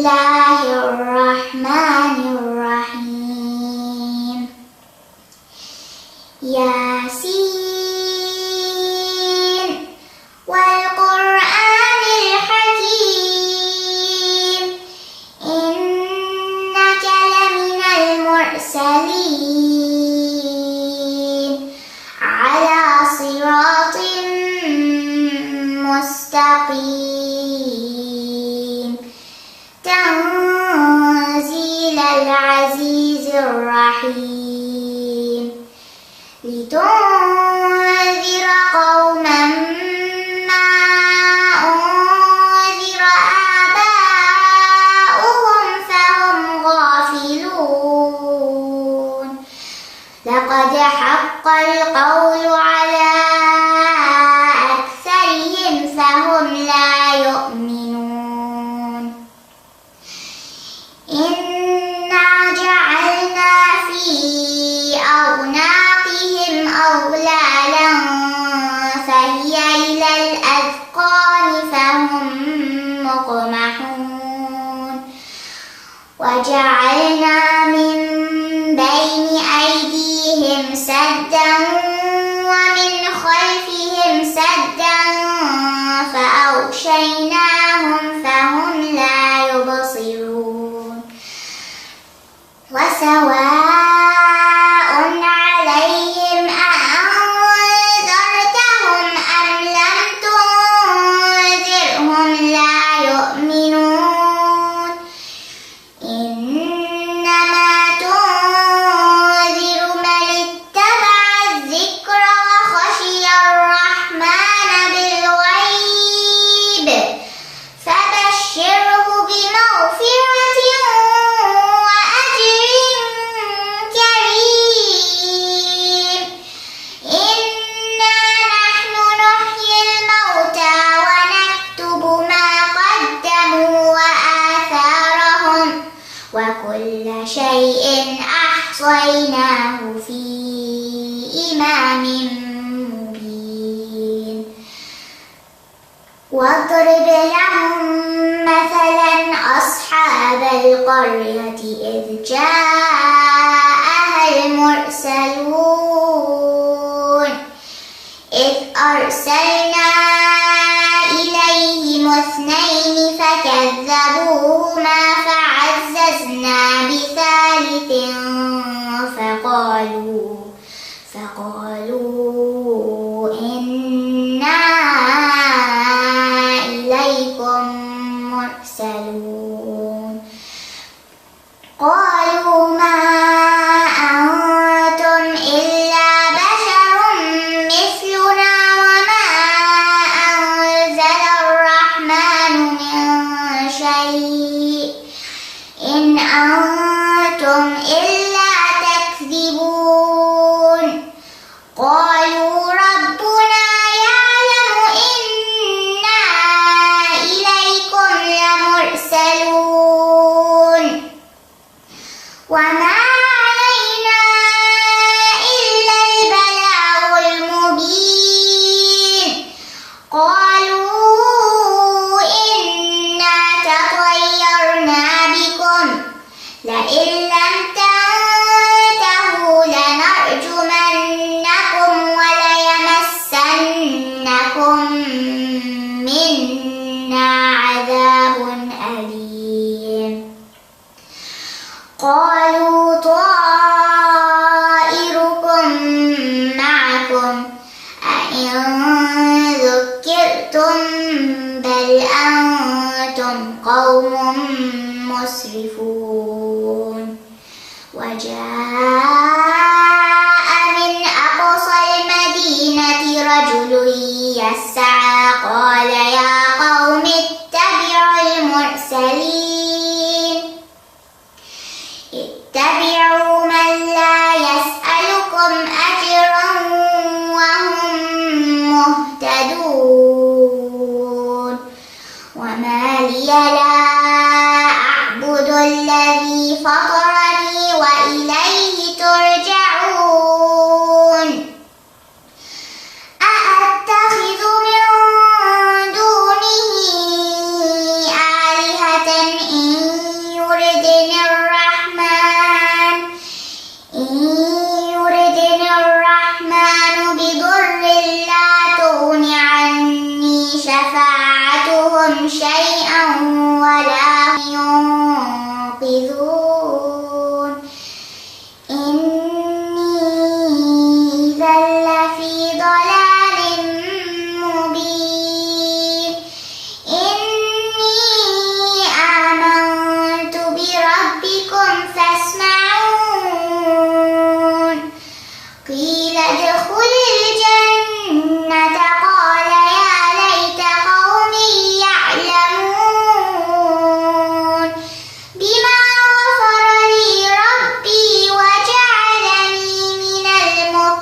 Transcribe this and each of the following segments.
الله الرحمن الرحيم ياسين والقرآن الحكيم إنك لمن المرسلين على صراط مستقيم تنزيل العزيز الرحيم لتنذر قوما ما أنذر آباؤهم فهم غافلون لقد حق القول على أكثرهم فهم لا يؤمنون إنا جعلنا في أعناقهم أغلالا فهي إلى الأذقان فهم مقمحون وجعلنا من بين أيديهم سدا ومن خلفهم سدا فأغشيناهم فهم لا يبصرون وسواء عليهم أأنذرتهم أم لم تنذرهم لا يؤمنون إنما تنذر من اتبع الذكر وخشي الرحمن بالغيب فبشره بمغفرة وأجر كريم إنا نحن نحيي الموتى ونكتب ما قدموا وآثارهم وكل شيء أحصيناه في إمام مبين واضرب لهم مثلا أصحاب القرية إذ جاءها المرسلون إذ أرسلنا إليهم اثنين فكذبوهما فعززنا بثالث فقالوا إنا إليكم مرسلون قالوا ما أنتم إلا بشر مثلنا وما أنزل الرحمن من شيء إن أنتم إلا تكذبون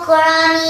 مكرمين